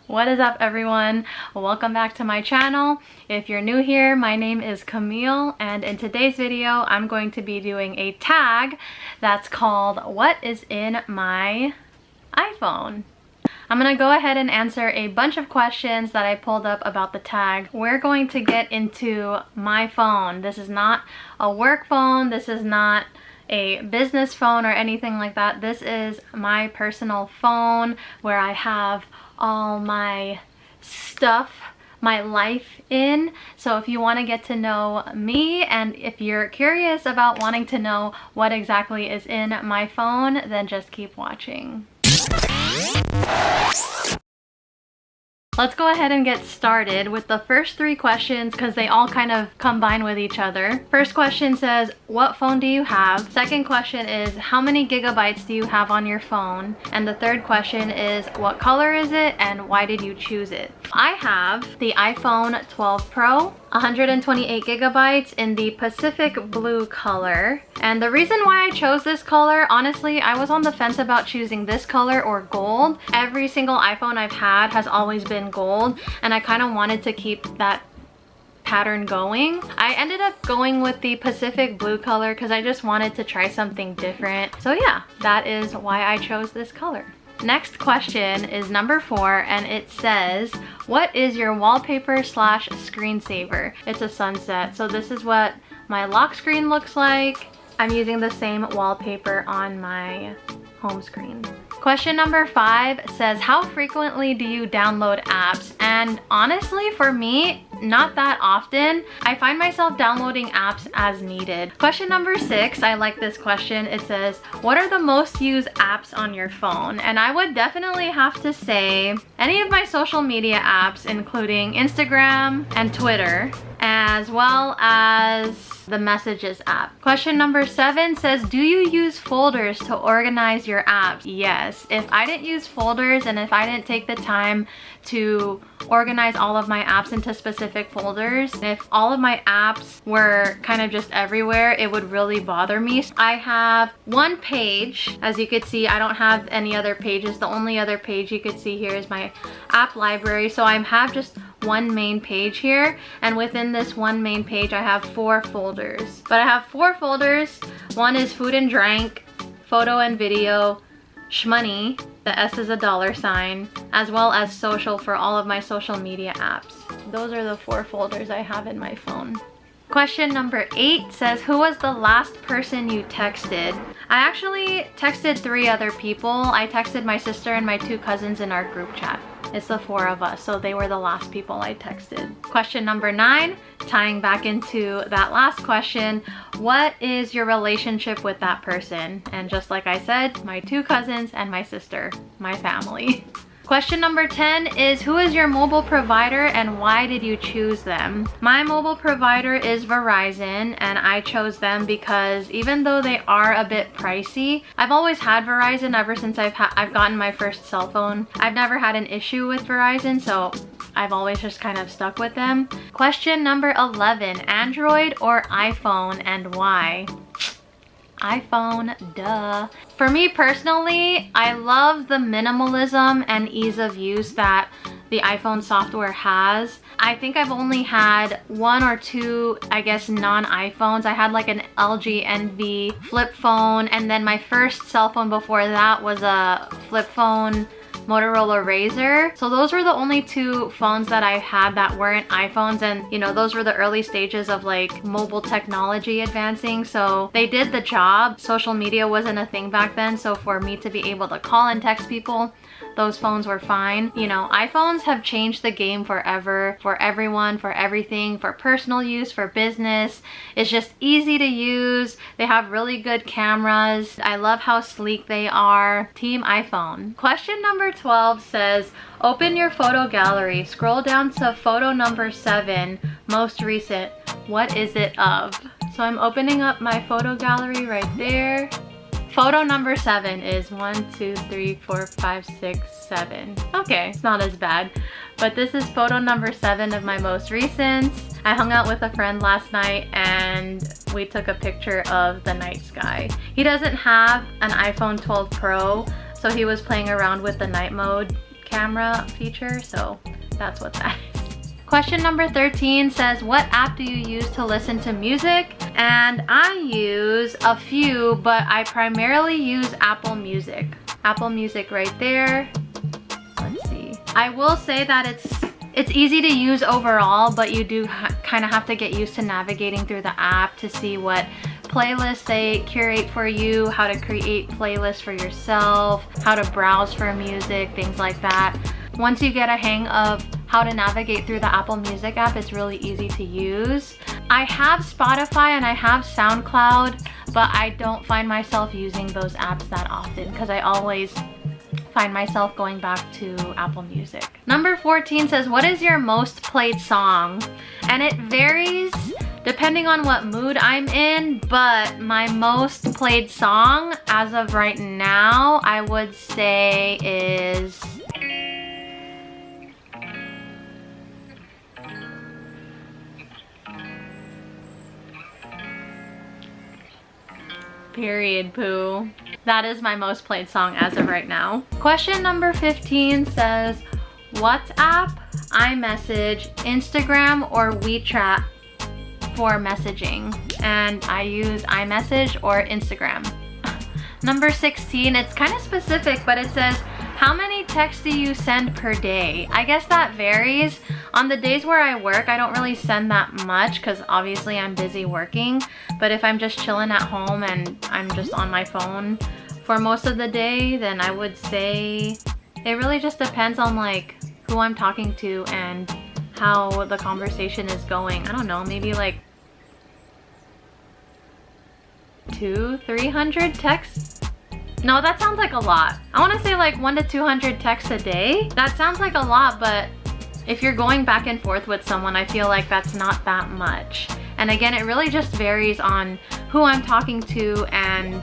What is up, everyone? Welcome back to my channel. If you're new here, my name is Camille, and in today's video I'm going to be doing a tag that's called "What is in my iPhone?" I'm gonna go ahead and answer a bunch of questions that I pulled up about the tag. We're going to get into my phone. This is not a work phone, this is not a business phone or anything like that. This is my personal phone where I have all my stuff, my life in. So if you want to get to know me, and if you're curious about wanting to know what exactly is in my phone, then just keep watching. Let's go ahead and get started with the first three questions because they all kind of combine with each other. First question says, what phone do you have? Second question is, how many gigabytes do you have on your phone? And the third question is, what color is it and why did you choose it? I have the iPhone 12 Pro, 128 gigabytes in the Pacific blue color. And the reason why I chose this color, honestly, I was on the fence about choosing this color or gold. Every single iPhone I've had has always been gold, and I kind of wanted to keep that pattern going. I ended up going with the Pacific blue color because I just wanted to try something different. So yeah, that is why I chose this color. Next question is number 4, and it says, what is your wallpaper / screensaver? It's a sunset, so this is what my lock screen looks like. I'm using the same wallpaper on my home screen. Question number 5 says, how frequently do you download apps? And honestly, for me, not that often. I find myself downloading apps as needed. Question number 6, I like this question. It says, what are the most used apps on your phone? And I would definitely have to say any of my social media apps, including Instagram and Twitter, as well as the Messages app. Question number 7 says, do you use folders to organize your apps? Yes. If I didn't use folders and if I didn't take the time to organize all of my apps into specific folders, if all of my apps were kind of just everywhere, it would really bother me. I have one page. As you could see, I don't have any other pages. The only other page you could see here is my app library. So I have just one main page here, and within this one main page I have 4 folders. But I have 4 folders. One is food and drink, photo and video, shmoney, the S is a $sign, as well as social for all of my social media apps. Those are the 4 folders I have in my phone. Question number 8 says, who was the last person you texted? I actually texted 3 other people. I texted my sister and my 2 cousins in our group chat. It's the 4 of us, so they were the last people I texted. Question number 9, tying back into that last question, what is your relationship with that person? And just like I said, my 2 cousins and my sister, my family. Question number 10 is, who is your mobile provider and why did you choose them? My mobile provider is Verizon, and I chose them because even though they are a bit pricey, I've always had Verizon ever since I've gotten my first cell phone. I've never had an issue with Verizon, so I've always just kind of stuck with them. Question number 11, Android or iPhone and why? iPhone, duh. For me personally, I love the minimalism and ease of use that the iPhone software has. I think I've only had 1 or 2, I guess, non-iPhones. I had like an LG Envy flip phone, and then my first cell phone before that was a flip phone Motorola Razr. So those were the only 2 phones that I had that weren't iPhones, and you know, those were the early stages of like mobile technology advancing, so they did the job. Social media wasn't a thing back then, so for me to be able to call and text people, those phones were fine. You know, iPhones have changed the game forever, for everyone, for everything, for personal use, for business. It's just easy to use. They have really good cameras. I love how sleek they are. Team iPhone. Question number 12 says, open your photo gallery. Scroll down to photo number 7, most recent. What is it of? So I'm opening up my photo gallery right there. Photo number 7 is 1, 2, 3, 4, 5, 6, 7. Okay, it's not as bad. But this is photo number 7 of my most recent. I hung out with a friend last night and we took a picture of the night sky. He doesn't have an iPhone 12 Pro, so he was playing around with the night mode camera feature, so that's what that is. Question number 13 says, what app do you use to listen to music? And I use a few, but I primarily use Apple Music. Apple Music right there. Let's see. I will say that it's easy to use overall, but you do kind of have to get used to navigating through the app to see what playlists they curate for you, how to create playlists for yourself, how to browse for music, things like that. Once you get a hang of how to navigate through the Apple Music app, it's really easy to use. I have Spotify and I have SoundCloud, but I don't find myself using those apps that often because I always find myself going back to Apple Music. Number 14 says, what is your most played song? And it varies depending on what mood I'm in, but my most played song as of right now, I would say is Period Poo. That is my most played song as of right now. Question number 15 says, WhatsApp, iMessage, Instagram, or WeChat for messaging? And I use iMessage or Instagram. Number 16, it's kind of specific, but it says, how many texts do you send per day? I guess that varies. On the days where I work, I don't really send that much because obviously I'm busy working. But if I'm just chilling at home and I'm just on my phone for most of the day, then I would say it really just depends on like who I'm talking to and how the conversation is going. I don't know, maybe like 200-300 texts? No, that sounds like a lot. I want to say like 100 to 200 texts a day. That sounds like a lot, but if you're going back and forth with someone, I feel like that's not that much. And again, it really just varies on who I'm talking to and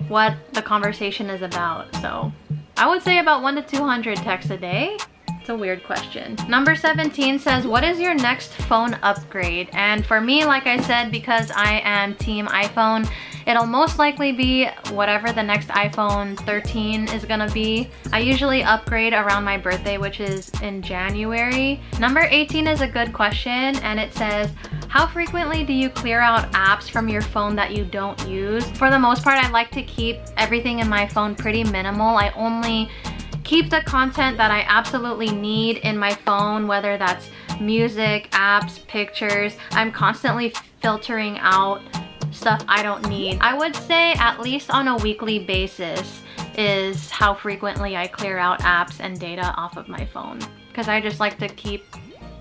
what the conversation is about. So I would say about 100 to 200 texts a day. It's a weird question. Number 17 says, what is your next phone upgrade? And for me, like I said, because I am team iPhone, it'll most likely be whatever the next iPhone 13 is gonna be. I usually upgrade around my birthday, which is in January. Number 18 is a good question, and it says, how frequently do you clear out apps from your phone that you don't use? For the most part, I like to keep everything in my phone pretty minimal. I only keep the content that I absolutely need in my phone, whether that's music, apps, pictures. I'm constantly filtering out stuff I don't need. I would say at least on a weekly basis is how frequently I clear out apps and data off of my phone, because I just like to keep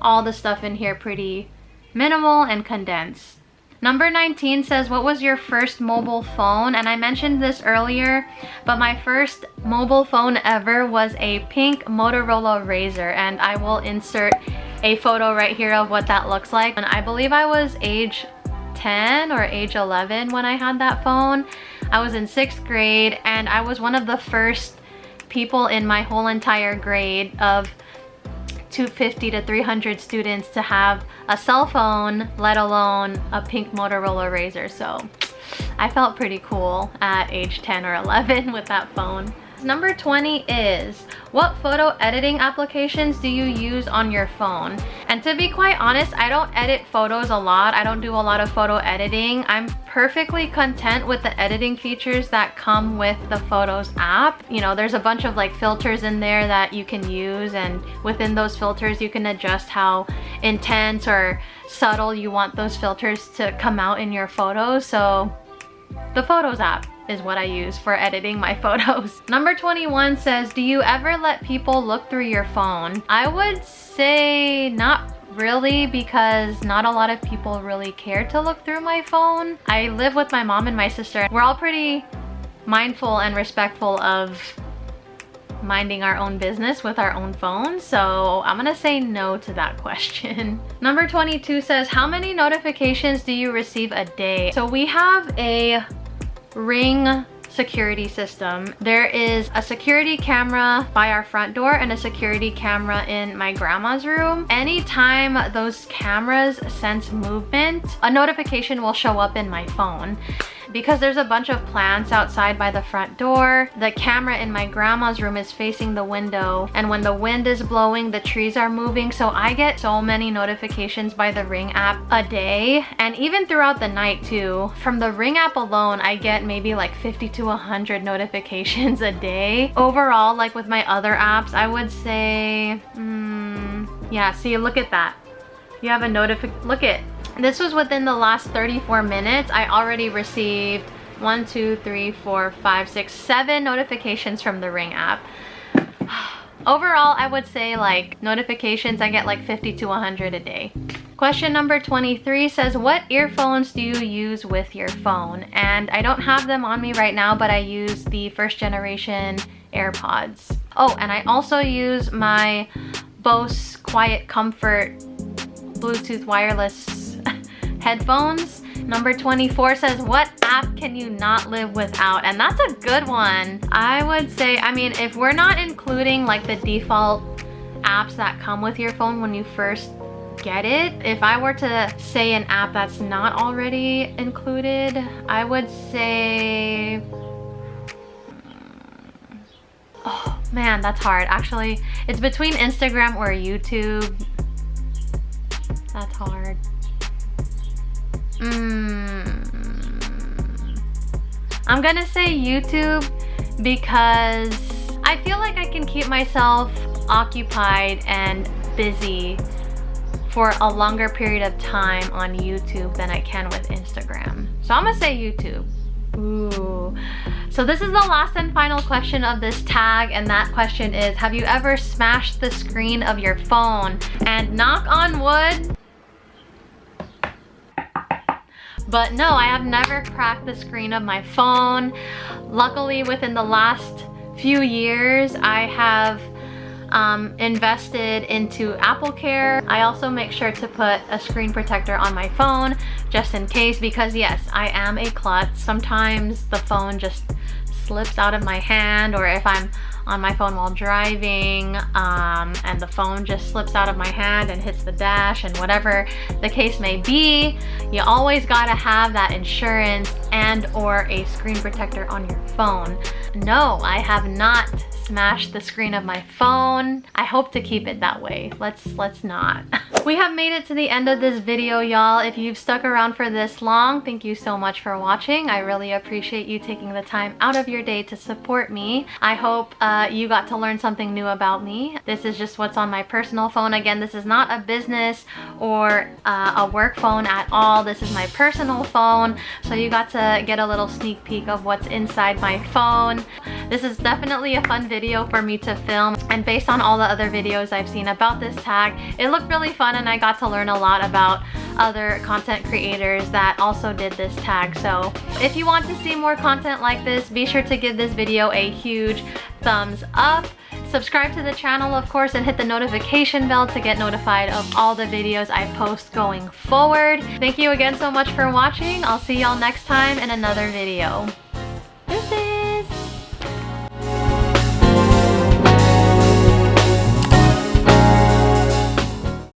all the stuff in here pretty minimal and condensed. Number 19 says, what was your first mobile phone? And I mentioned this earlier, but my first mobile phone ever was a pink Motorola Razr, and I will insert a photo right here of what that looks like. And I believe I was age 10 or age 11 when I had that phone. I was in 6th grade, and I was one of the first people in my whole entire grade of 250 to 300 students to have a cell phone, let alone a pink Motorola Razr. So I felt pretty cool at age 10 or 11 with that phone. Number 20 is, what photo editing applications do you use on your phone? And to be quite honest, I don't edit photos a lot. I don't do a lot of photo editing. I'm perfectly content with the editing features that come with the Photos app. You know, there's a bunch of like filters in there that you can use, and within those filters you can adjust how intense or subtle you want those filters to come out in your photos. So the Photos app is what I use for editing my photos. Number 21 says, do you ever let people look through your phone? I would say not really, because not a lot of people really care to look through my phone. I live with my mom and my sister. We're all pretty mindful and respectful of minding our own business with our own phones, so I'm gonna say no to that question. Number 22 says, how many notifications do you receive a day? So we have a Ring security system. There is a security camera by our front door and a security camera in my grandma's room. Anytime those cameras sense movement, a notification will show up in my phone. because there's a bunch of plants outside by the front door. The camera in my grandma's room is facing the window, and when the wind is blowing, the trees are moving, so I get so many notifications by the Ring app a day, and even throughout the night too. From the Ring app alone, I get maybe like 50 to 100 notifications a day. Overall, like with my other apps, I would say, yeah, see, look at that. You have a look at, this was within the last 34 minutes. I already received 1, 2, 3, 4, 5, 6, 7 notifications from the Ring app. Overall, I would say like notifications, I get like 50 to 100 a day. Question number 23 says, what earphones do you use with your phone? And I don't have them on me right now, but I use the first generation AirPods. Oh, and I also use my Bose Quiet Comfort Bluetooth wireless headphones. Number 24 says, what app can you not live without? And that's a good one. I would say, I mean, if we're not including like the default apps that come with your phone when you first get it, if I were to say an app that's not already included, I would say, oh man, that's hard. Actually, it's between Instagram or YouTube. That's hard. I'm gonna say YouTube because I feel like I can keep myself occupied and busy for a longer period of time on YouTube than I can with Instagram. So I'm gonna say YouTube. Ooh. So this is the last and final question of this tag, and that question is, have you ever smashed the screen of your phone? And knock on wood, but no, I have never cracked the screen of my phone. Luckily, within the last few years, I have invested into Apple Care. I also make sure to put a screen protector on my phone just in case, because yes, I am a klutz. Sometimes the phone just slips out of my hand, or if I'm on my phone while driving and the phone just slips out of my hand and hits the dash, and whatever the case may be, you always gotta have that insurance and or a screen protector on your phone. No, I have not smashed the screen of my phone. I hope to keep it that way. Let's not. We have made it to the end of this video, y'all. If you've stuck around for this long, thank you so much for watching. I really appreciate you taking the time out of your day to support me. I hope you got to learn something new about me. This is just what's on my personal phone. Again, this is not a business or a work phone at all. This is my personal phone. So you got to get a little sneak peek of what's inside my phone. This is definitely a fun video for me to film, and based on all the other videos I've seen about this tag, it looked really fun, and I got to learn a lot about other content creators that also did this tag. So if you want to see more content like this, be sure to give this video a huge thumbs up. Subscribe to the channel, of course, and hit the notification bell to get notified of all the videos I post going forward. Thank you again so much for watching. I'll see y'all next time in another video.